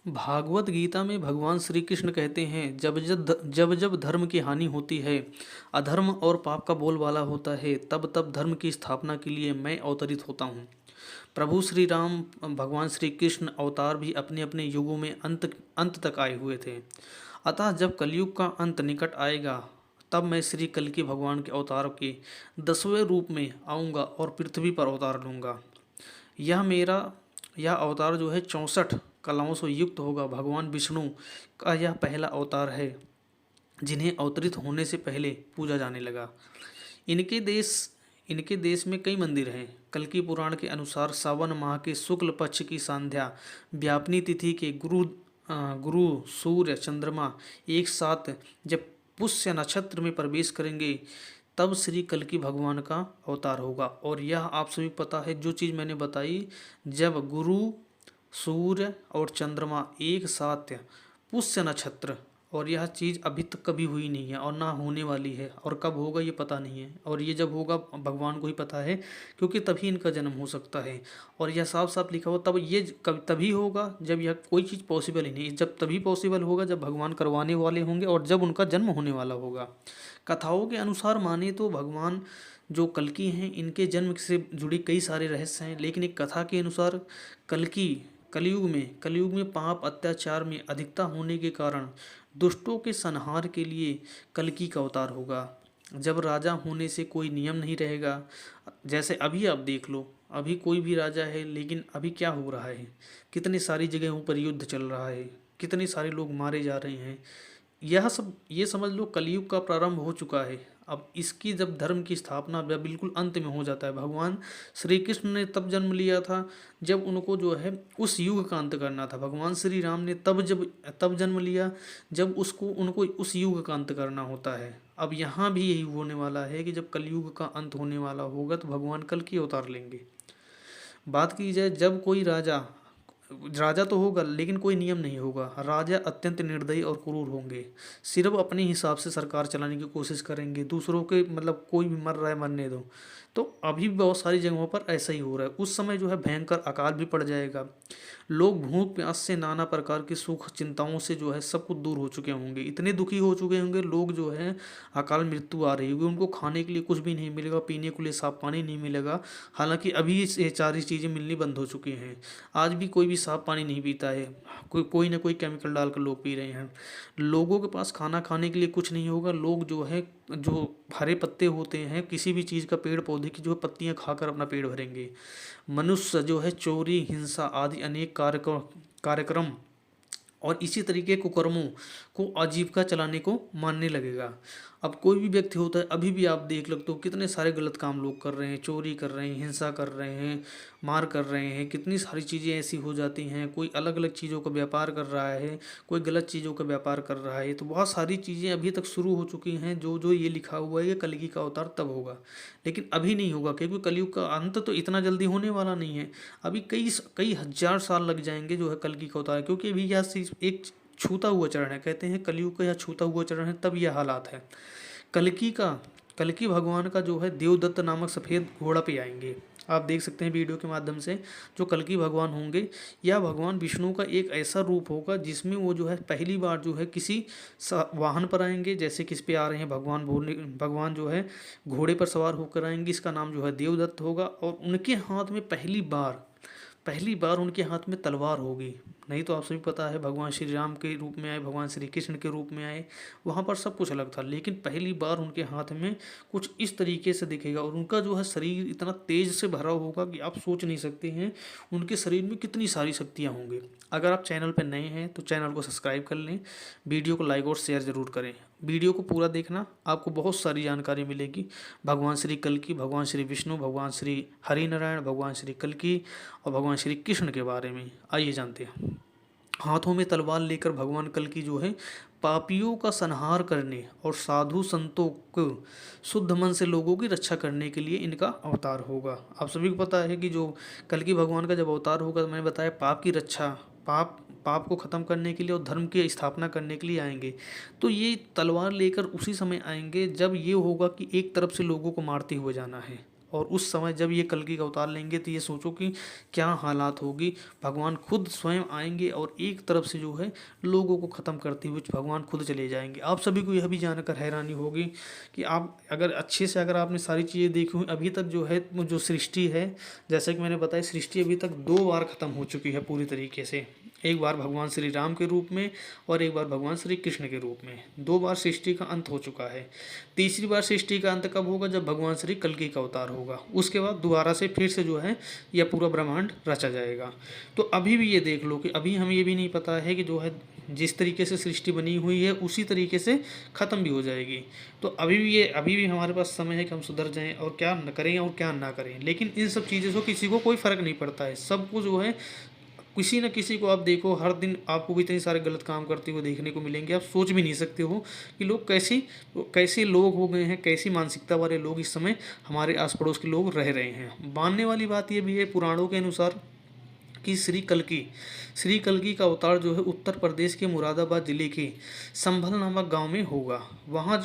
भागवत गीता में भगवान श्री कृष्ण कहते हैं, जब जब धर्म की हानि होती है, अधर्म और पाप का बोलबाला होता है, तब तब धर्म की स्थापना के लिए मैं अवतरित होता हूँ। प्रभु श्री राम भगवान श्री कृष्ण अवतार भी अपने अपने युगों में अंत तक आए हुए थे। अतः जब कलयुग का अंत निकट आएगा, तब मैं श्री कल्कि भगवान के अवतार के 10वें रूप में आऊँगा और पृथ्वी पर अवतार लूँगा। यह मेरा यह अवतार जो है 64 कलाओं से युक्त होगा। भगवान विष्णु का यह पहला अवतार है जिन्हें अवतरित होने से पहले पूजा जाने लगा। इनके देश इनके देश में कई मंदिर हैं। कल्कि पुराण के अनुसार सावन माह के शुक्ल पक्ष की संध्या व्यापनी तिथि के गुरु सूर्य चंद्रमा एक साथ जब पुष्य नक्षत्र में प्रवेश करेंगे, तब श्री कल्कि भगवान का अवतार होगा। और यह आप सभी पता है, जो चीज़ मैंने बताई, जब गुरु सूर्य और चंद्रमा एक साथ पुष्य नक्षत्र, और यह चीज़ अभी तक कभी हुई नहीं है और ना होने वाली है, और कब होगा ये पता नहीं है, और ये जब होगा भगवान को ही पता है, क्योंकि तभी इनका जन्म हो सकता है। और यह साफ साफ लिखा हुआ, तब ये कब तभी होगा जब यह कोई चीज़ पॉसिबल ही नहीं, जब तभी पॉसिबल होगा जब भगवान करवाने वाले होंगे और जब उनका जन्म होने वाला होगा। कथाओं के अनुसार माने तो भगवान जो कल्कि हैं, इनके जन्म से जुड़ी कई सारे रहस्य हैं, लेकिन एक कथा के अनुसार कल्कि कलयुग में पाप अत्याचार में अधिकता होने के कारण दुष्टों के संहार के लिए कल्कि का अवतार होगा। जब राजा होने से कोई नियम नहीं रहेगा, जैसे अभी आप देख लो, अभी कोई भी राजा है, लेकिन अभी क्या हो रहा है, कितनी सारी जगहों पर युद्ध चल रहा है, कितने सारे लोग मारे जा रहे हैं। यह सब ये समझ लो कलयुग का प्रारंभ हो चुका है। अब इसकी जब धर्म की स्थापना बिल्कुल अंत में हो जाता है। भगवान श्री कृष्ण ने तब जन्म लिया था जब उनको जो है उस युग का अंत करना था। भगवान श्री राम ने तब जन्म लिया जब उनको उस युग का अंत करना होता है। अब यहाँ भी यही होने वाला है कि जब कलयुग का अंत होने वाला होगा तो भगवान कल की अवतार लेंगे। बात की जाए, जब कोई राजा राजा तो होगा लेकिन कोई नियम नहीं होगा। राजा अत्यंत निर्दयी और क्रूर होंगे, सिर्फ अपने हिसाब से सरकार चलाने की कोशिश करेंगे, दूसरों के मतलब कोई भी मर रहा है मरने दो। तो अभी भी बहुत सारी जगहों पर ऐसा ही हो रहा है। उस समय जो है भयंकर अकाल भी पड़ जाएगा। लोग भूख प्यास से नाना प्रकार की सुख चिंताओं से जो है सब कुछ दूर हो चुके होंगे, इतने दुखी हो चुके होंगे लोग, जो है अकाल मृत्यु आ रही होगी, उनको खाने के लिए कुछ भी नहीं मिलेगा, पीने के लिए साफ पानी नहीं मिलेगा। हालांकि अभी ये सारी चीज़ें मिलनी बंद हो चुकी हैं। आज भी कोई भी साफ पानी नहीं पीता है, कोई ना कोई केमिकल डालकर लोग पी रहे हैं। लोगों के पास खाना खाने के लिए कुछ नहीं होगा। लोग जो है जो हरे पत्ते होते हैं किसी भी चीज़ का, पेड़ पौधे की जो है पत्तियां खाकर अपना पेट भरेंगे। मनुष्य जो है चोरी हिंसा आदि अनेक कार्यक्रम और इसी तरीके कुकर्मों को आजीविका चलाने को मानने लगेगा। अब कोई भी व्यक्ति होता है, अभी भी आप देख लगते हो कितने सारे गलत काम लोग कर रहे हैं, चोरी कर रहे हैं, हिंसा कर रहे हैं, मार कर रहे हैं, कितनी सारी चीज़ें ऐसी हो जाती हैं। कोई अलग अलग चीज़ों का व्यापार कर रहा है, कोई गलत चीज़ों का व्यापार कर रहा है। तो बहुत सारी चीज़ें अभी तक शुरू हो चुकी हैं। जो जो ये लिखा हुआ है कि कलयुगी का अवतार तब होगा, लेकिन अभी नहीं होगा, क्योंकि कलयुग का अंत तो इतना जल्दी होने वाला नहीं है। अभी कई कई हजार साल लग जाएंगे जो है कलयुगी का अवतार, क्योंकि अभी यह एक छूता हुआ चरण है। कहते हैं कलयुग का यह छूता हुआ चरण है, तब यह हालात है। कल्कि का कल्कि भगवान का जो है देवदत्त नामक सफ़ेद घोड़ा पे आएंगे। आप देख सकते हैं वीडियो के माध्यम से, जो कल्कि भगवान होंगे, यह भगवान विष्णु का एक ऐसा रूप होगा जिसमें वो जो है पहली बार जो है किसी वाहन पर आएंगे। जैसे किस पे आ रहे हैं भगवान जो है घोड़े पर सवार होकर आएंगे। इसका नाम जो है देवदत्त होगा, और उनके हाथ में पहली बार उनके हाथ में तलवार होगी। नहीं तो आप सभी पता है भगवान श्री राम के रूप में आए, भगवान श्री कृष्ण के रूप में आए, वहाँ पर सब कुछ अलग था, लेकिन पहली बार उनके हाथ में कुछ इस तरीके से दिखेगा। और उनका जो है शरीर इतना तेज से भरा होगा कि आप सोच नहीं सकते हैं उनके शरीर में कितनी सारी शक्तियाँ होंगी। अगर आप चैनल पर नए हैं तो चैनल को सब्सक्राइब कर लें, वीडियो को लाइक और शेयर ज़रूर करें। वीडियो को पूरा देखना, आपको बहुत सारी जानकारी मिलेगी भगवान श्री कल्कि, भगवान श्री विष्णु, भगवान श्री हरिनारायण, भगवान श्री कल्कि और भगवान श्री कृष्ण के बारे में। आइए जानते हैं। हाथों में तलवार लेकर भगवान कल्कि जो है पापियों का संहार करने और साधु संतों को शुद्ध मन से लोगों की रक्षा करने के लिए इनका अवतार होगा। आप सभी को पता है कि जो कल्कि भगवान का जब अवतार होगा, तो मैंने बताया पाप की रक्षा, पाप को ख़त्म करने के लिए और धर्म की स्थापना करने के लिए आएंगे। तो ये तलवार लेकर उसी समय आएंगे जब ये होगा कि एक तरफ से लोगों को मारते हुए जाना है। और उस समय जब ये कल्कि का अवतार लेंगे तो ये सोचो कि क्या हालात होगी। भगवान खुद स्वयं आएंगे और एक तरफ से जो है लोगों को ख़त्म करते हुए भगवान खुद चले जाएंगे। आप सभी को यह भी जानकर हैरानी होगी कि आप अगर अच्छे से अगर आपने सारी चीज़ें देखी हुई अभी तक जो है जो सृष्टि है, जैसे कि मैंने बताया सृष्टि अभी तक 2 बार ख़त्म हो चुकी है पूरी तरीके से। एक बार भगवान श्री राम के रूप में और एक बार भगवान श्री कृष्ण के रूप में। 2 बार सृष्टि का अंत हो चुका है। तीसरी बार सृष्टि का अंत कब होगा? जब भगवान श्री कल्कि का अवतार होगा। उसके बाद दोबारा से फिर से जो है यह पूरा ब्रह्मांड रचा जाएगा। तो अभी भी ये देख लो कि अभी हमें ये भी नहीं पता है कि जो है जिस तरीके से सृष्टि बनी हुई है उसी तरीके से ख़त्म भी हो जाएगी। तो अभी भी हमारे पास समय है कि हम सुधर जाएं और क्या न करें और क्या ना करें। लेकिन इन सब चीज़ों से किसी को कोई फ़र्क नहीं पड़ता है। सबको जो है किसी न किसी को आप देखो, हर दिन आपको भी इतने सारे गलत काम करते हुए देखने को मिलेंगे। आप सोच भी नहीं सकते हो कि लोग कैसे लोग हो गए हैं, कैसी मानसिकता वाले लोग इस समय हमारे आस पड़ोस के लोग रह रहे हैं। मानने वाली बात यह भी है पुराणों के अनुसार कि श्री कल्कि का अवतार जो है उत्तर प्रदेश के मुरादाबाद जिले के संभल नामक गांव में होगा। वहाँ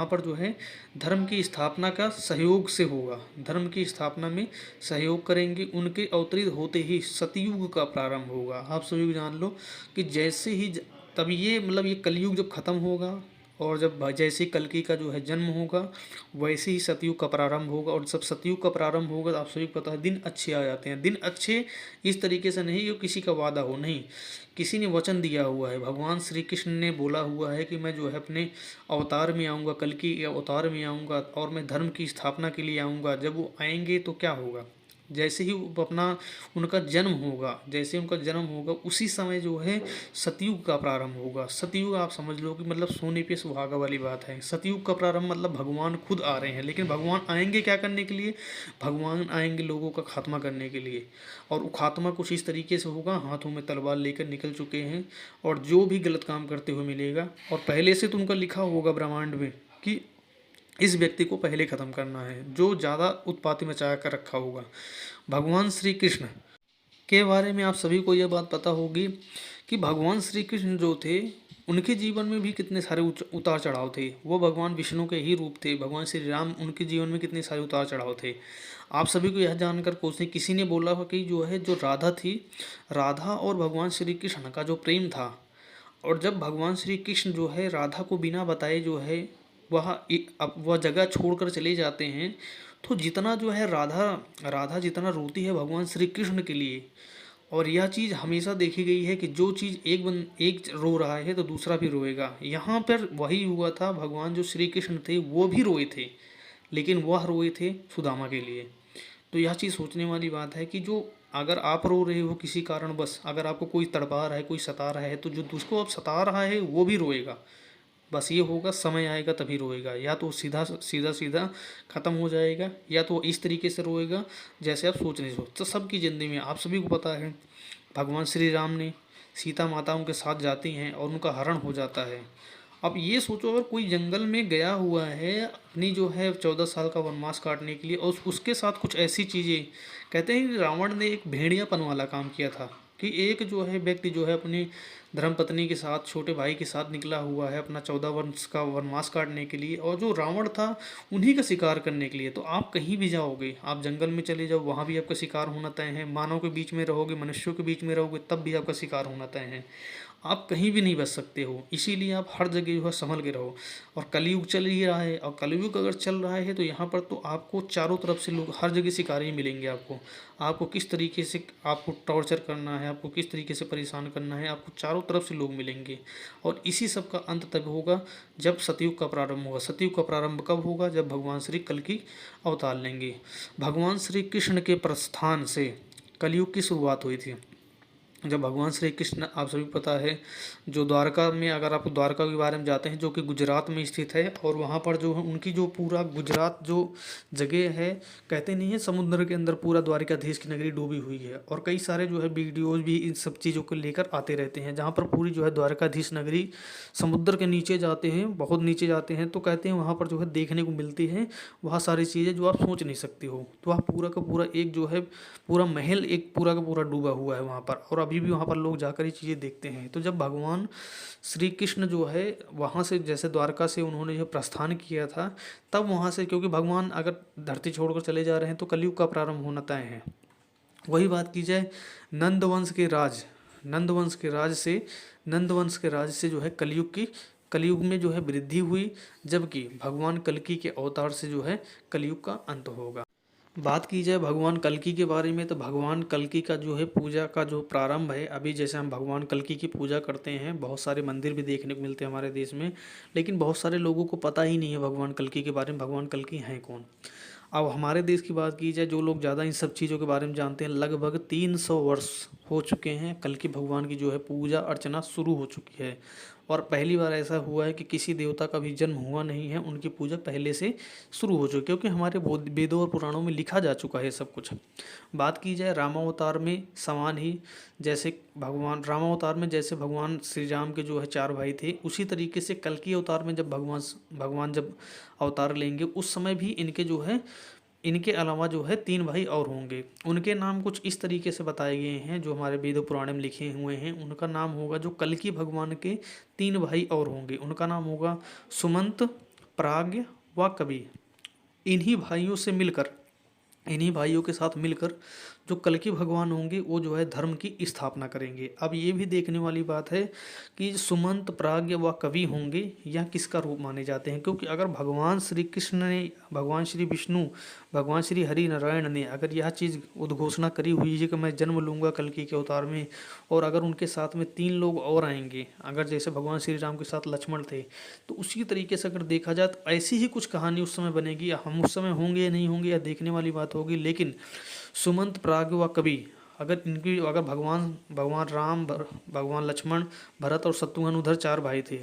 पर जो है धर्म की स्थापना का सहयोग से होगा। धर्म की स्थापना में सहयोग करेंगे। उनके अवतरित होते ही सतयुग का प्रारंभ होगा। आप सभी जान लो कि जैसे ही तब ये मतलब ये कलयुग जब खत्म होगा और जब जैसे कल्कि का जो है जन्म होगा वैसे ही सतयुग का प्रारंभ होगा। और जब सतयुग का प्रारंभ होगा तो आप सभी को पता है दिन अच्छे आ जाते हैं। दिन अच्छे इस तरीके से नहीं कि किसी का वादा हो, नहीं, किसी ने वचन दिया हुआ है। भगवान श्री कृष्ण ने बोला हुआ है कि मैं जो है अपने अवतार में आऊँगा, कल्कि अवतार में आऊँगा और मैं धर्म की स्थापना के लिए आऊँगा। जब वो आएंगे तो क्या होगा, जैसे ही उनका जन्म होगा उसी समय जो है सतयुग का प्रारंभ होगा। सतयुग आप समझ लो कि मतलब सोने पे सुहागा वाली बात है। सतयुग का प्रारंभ मतलब भगवान खुद आ रहे हैं। लेकिन भगवान आएंगे क्या करने के लिए? भगवान आएंगे लोगों का खात्मा करने के लिए। और वो खात्मा कुछ इस तरीके से होगा, हाथों में तलवार लेकर निकल चुके हैं और जो भी गलत काम करते हुए मिलेगा। और पहले से तो उनका लिखा होगा ब्रह्मांड में कि इस व्यक्ति को पहले ख़त्म करना है, जो ज़्यादा उत्पाती मचा कर रखा होगा। भगवान श्री कृष्ण के बारे में आप सभी को यह बात पता होगी कि भगवान श्री कृष्ण जो थे उनके जीवन में भी कितने सारे उतार चढ़ाव थे। वो भगवान विष्णु के ही रूप थे। भगवान श्री राम उनके जीवन में कितने सारे उतार चढ़ाव थे। आप सभी को यह जानकर कोसने किसी ने बोला कि जो है जो राधा थी, राधा और भगवान श्री कृष्ण का जो प्रेम था, और जब भगवान श्री कृष्ण जो है राधा को बिना बताए जो है वह जगह छोड़कर चले जाते हैं, तो जितना जो है राधा जितना रोती है भगवान श्री कृष्ण के लिए। और यह चीज़ हमेशा देखी गई है कि जो चीज़ एक रो रहा है तो दूसरा भी रोएगा। यहाँ पर वही हुआ था। भगवान जो श्री कृष्ण थे वो भी रोए थे, लेकिन वह रोए थे सुदामा के लिए। तो यह चीज़ सोचने वाली बात है कि जो अगर आप रो रहे हो किसी कारण, बस अगर आपको कोई तड़पा रहा है, कोई सता रहा है, तो जो जिसको आप सता रहा है वो भी रोएगा। बस ये होगा, समय आएगा तभी रोएगा। या तो सीधा सीधा सीधा ख़त्म हो जाएगा, या तो इस तरीके से रोएगा जैसे आप सोच नहीं सोच। तो सबकी ज़िंदगी में आप सभी को पता है भगवान श्री राम ने सीता माता उनके साथ जाती हैं और उनका हरण हो जाता है। अब ये सोचो अगर कोई जंगल में गया हुआ है अपनी जो है 14 साल का वनवास काटने के लिए और उसके साथ कुछ ऐसी चीज़ें, कहते हैं कि रावण ने एक भेड़ियापन वाला काम किया था कि एक जो है व्यक्ति जो है अपनी धर्मपत्नी के साथ, छोटे भाई के साथ निकला हुआ है अपना 14 वर्ष का वनवास काटने के लिए, और जो रावण था उन्हीं का शिकार करने के लिए। तो आप कहीं भी जाओगे, आप जंगल में चले जाओ, वहाँ भी आपका शिकार होना तय है। मानव के बीच में रहोगे, मनुष्यों के बीच में रहोगे, तब भी आपका शिकार होना तय है। आप कहीं भी नहीं बच सकते हो। इसीलिए आप हर जगह जो है संभल के रहो। और कलयुग चल ही रहा है, और कलयुग अगर चल रहा है तो यहाँ पर तो आपको चारों तरफ से लोग, हर जगह शिकारी मिलेंगे आपको किस तरीके से आपको टॉर्चर करना है, आपको किस तरीके से परेशान करना है, आपको चारों तरफ से लोग मिलेंगे। और इसी सब का अंत तब होगा जब सतयुग का प्रारंभ होगा। सतयुग का प्रारंभ कब होगा? जब भगवान श्री कल्कि अवतार लेंगे। भगवान श्री कृष्ण के प्रस्थान से कलयुग की शुरुआत हुई थी। जब भगवान श्री कृष्ण, आप सभी को पता है, जो द्वारका में, अगर आप द्वारका के बारे में जाते हैं जो कि गुजरात में स्थित है, और वहाँ पर जो है उनकी जो पूरा गुजरात जो जगह है, कहते नहीं है समुद्र के अंदर पूरा द्वारिकाधीश की नगरी डूबी हुई है। और कई सारे जो है वीडियोज़ भी इन सब चीज़ों को लेकर आते रहते हैं, जहाँ पर पूरी जो है द्वारकाधीश नगरी समुद्र के नीचे जाते हैं, बहुत नीचे जाते हैं, तो कहते हैं वहाँ पर जो है देखने को मिलती है वहाँ सारी चीज़ें जो आप सोच नहीं सकते हो। तो वहाँ पूरा का पूरा एक जो है पूरा महल एक पूरा का पूरा डूबा हुआ है वहाँ पर। और अभी अभी भी वहाँ पर लोग जाकर ये चीज़ें देखते हैं। तो जब भगवान श्री कृष्ण जो है वहाँ से, जैसे द्वारका से उन्होंने जो प्रस्थान किया था, तब वहाँ से, क्योंकि भगवान अगर धरती छोड़कर चले जा रहे हैं तो कलयुग का प्रारंभ होना तय है। वही बात की जाए नंदवंश के राज, नंदवंश के राज से जो है कलयुग में जो है वृद्धि हुई, जबकि भगवान कल्कि के अवतार से जो है कलयुग का अंत होगा। बात की जाए भगवान कल्कि के बारे में, तो भगवान कल्कि का जो है पूजा का जो प्रारंभ है, अभी जैसे हम भगवान कल्कि की पूजा करते हैं, बहुत सारे मंदिर भी देखने को मिलते हैं हमारे देश में, लेकिन बहुत सारे लोगों को पता ही नहीं है भगवान कल्कि के बारे में, भगवान कल्कि हैं कौन। अब हमारे देश की बात की जाए, जो लोग ज़्यादा इन सब चीज़ों के बारे में जानते हैं, लगभग 300 वर्ष हो चुके हैं कल्कि भगवान की जो है पूजा अर्चना शुरू हो चुकी है। और पहली बार ऐसा हुआ है कि किसी देवता का भी जन्म हुआ नहीं है, उनकी पूजा पहले से शुरू हो चुकी है, क्योंकि हमारे वेदों और पुराणों में लिखा जा चुका है सब कुछ। बात की जाए रामावतार में समान ही, जैसे जैसे भगवान श्री राम के जो है 4 भाई थे, उसी तरीके से कल्कि अवतार में जब भगवान जब अवतार लेंगे, उस समय भी इनके जो है, इनके अलावा जो है 3 भाई और होंगे। उनके नाम कुछ इस तरीके से बताए गए हैं जो हमारे वेद पुराण में लिखे हुए हैं। उनका नाम होगा, जो कल्कि भगवान के 3 भाई और होंगे, उनका नाम होगा सुमंत, प्राज्ञ व कवि। इन्हीं भाइयों से मिलकर, इन्हीं भाइयों के साथ मिलकर जो कल्कि भगवान होंगे वो जो है धर्म की स्थापना करेंगे। अब ये भी देखने वाली बात है कि सुमंत, प्राज्ञ व कवि होंगे या किसका रूप माने जाते हैं, क्योंकि अगर भगवान श्री कृष्ण ने, भगवान श्री विष्णु, भगवान श्री हरि नारायण ने अगर यह चीज़ उद्घोषणा करी हुई है कि मैं जन्म लूँगा कल्कि के अवतार में, और अगर उनके साथ में 3 लोग और आएंगे, अगर जैसे भगवान श्री राम के साथ लक्ष्मण थे, तो उसी तरीके से अगर देखा जाए तो ऐसी ही कुछ कहानी उस समय बनेगी। हम उस समय होंगे या नहीं होंगे, या देखने वाली बात होगी, लेकिन सुमंत, प्राज्ञ व कवि, अगर भगवान राम, भगवान लक्ष्मण, भरत और शत्रुघ्न, उधर 4 भाई थे।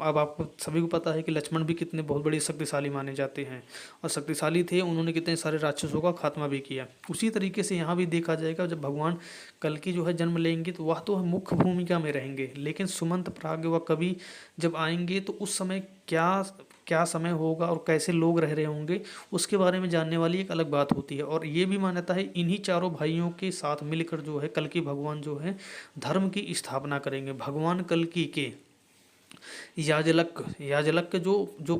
अब आपको सभी को पता है कि लक्ष्मण भी कितने बहुत बड़े शक्तिशाली माने जाते हैं, और शक्तिशाली थे, उन्होंने कितने सारे राक्षसों का खात्मा भी किया। उसी तरीके से यहाँ भी देखा जाएगा, जब भगवान कल्कि जो है जन्म लेंगे तो वह तो मुख्य भूमिका में रहेंगे, लेकिन सुमंत, प्राज्ञ व कवि जब आएंगे तो उस समय क्या समय होगा और कैसे लोग रह रहे होंगे, उसके बारे में जानने वाली एक अलग बात होती है। और ये भी मान्यता है, इन्हीं चारों भाइयों के साथ मिलकर जो है कल्कि भगवान जो है धर्म की स्थापना करेंगे। भगवान कल्कि के याजलक के जो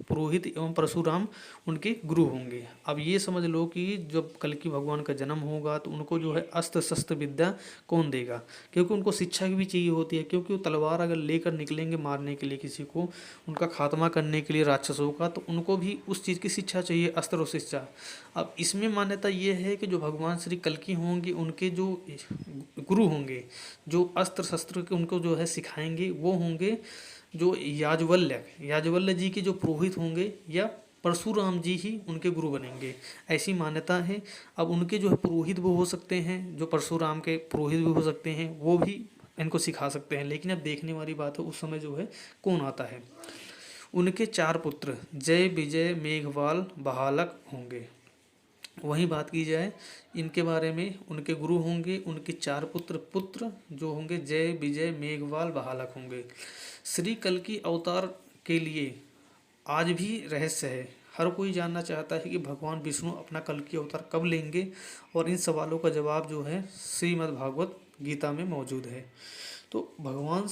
पुरोहित एवं परशुराम उनके गुरु होंगे। अब ये समझ लो कि जब कल्कि भगवान का जन्म होगा तो उनको जो है अस्त्र शस्त्र विद्या कौन देगा, क्योंकि उनको शिक्षा की भी चाहिए होती है, क्योंकि वो तलवार अगर लेकर निकलेंगे मारने के लिए किसी को, उनका खात्मा करने के लिए राक्षसों का, तो उनको भी उस चीज़ की शिक्षा चाहिए, अस्त्र और शिक्षा। अब इसमें मान्यता ये है कि जो भगवान श्री कल्कि होंगे, उनके जो गुरु होंगे, जो अस्त्र शस्त्र के उनको जो है सिखाएंगे, वो होंगे जो याज्वल्य जी के जो पुरोहित होंगे, या परशुराम जी ही उनके गुरु बनेंगे, ऐसी मान्यता है। अब उनके जो है पुरोहित वो हो सकते हैं, जो परशुराम के पुरोहित भी हो सकते हैं, वो भी इनको सिखा सकते हैं। लेकिन अब देखने वाली बात है उस समय जो है कौन आता है। उनके 4 पुत्र जय, विजय, मेघवाल, बहालक होंगे। वहीं बात की जाए इनके बारे में, उनके गुरु होंगे, उनके 4 पुत्र जो होंगे जय, विजय, मेघवाल, बहालक होंगे। श्री कल्कि अवतार के लिए आज भी रहस्य है। हर कोई जानना चाहता है कि भगवान विष्णु अपना कल्कि अवतार कब लेंगे, और इन सवालों का जवाब जो है श्रीमद् भागवत गीता में मौजूद है। तो भगवान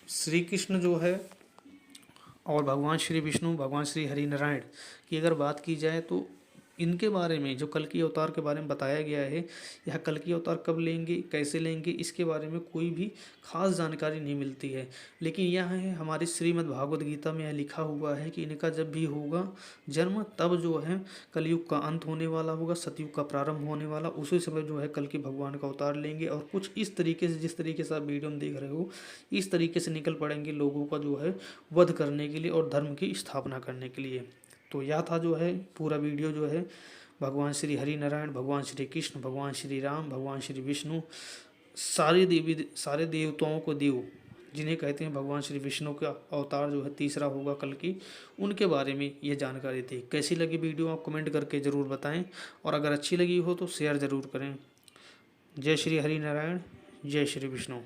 श्री कृष्ण जो है और भगवान श्री विष्णु, भगवान श्री हरि नारायण की अगर बात की जाए, तो इनके बारे में जो कल्कि अवतार के बारे में बताया गया है, यह कल्कि अवतार कब लेंगे, कैसे लेंगे, इसके बारे में कोई भी खास जानकारी नहीं मिलती है। लेकिन यह है हमारी श्रीमद् भागवत गीता में यह लिखा हुआ है कि इनका जब भी होगा जन्म, तब जो है कलयुग का अंत होने वाला होगा, सतयुग का प्रारंभ होने वाला, उसी समय जो है कल्कि भगवान का अवतार लेंगे। और कुछ इस तरीके से, जिस तरीके से आप वीडियो में देख रहे हो, इस तरीके से निकल पड़ेंगे लोगों का जो है वध करने के लिए और धर्म की स्थापना करने के लिए। तो यह था जो है पूरा वीडियो जो है भगवान श्री हरि नारायण, भगवान श्री कृष्ण, भगवान श्री राम, भगवान श्री विष्णु, सारे देवताओं को देव जिन्हें कहते हैं, भगवान श्री विष्णु का अवतार जो है तीसरा होगा कल्कि, उनके बारे में ये जानकारी थी। कैसी लगी वीडियो आप कमेंट करके ज़रूर बताएं, और अगर अच्छी लगी हो तो शेयर ज़रूर करें। जय श्री हरि नारायण, जय श्री विष्णु।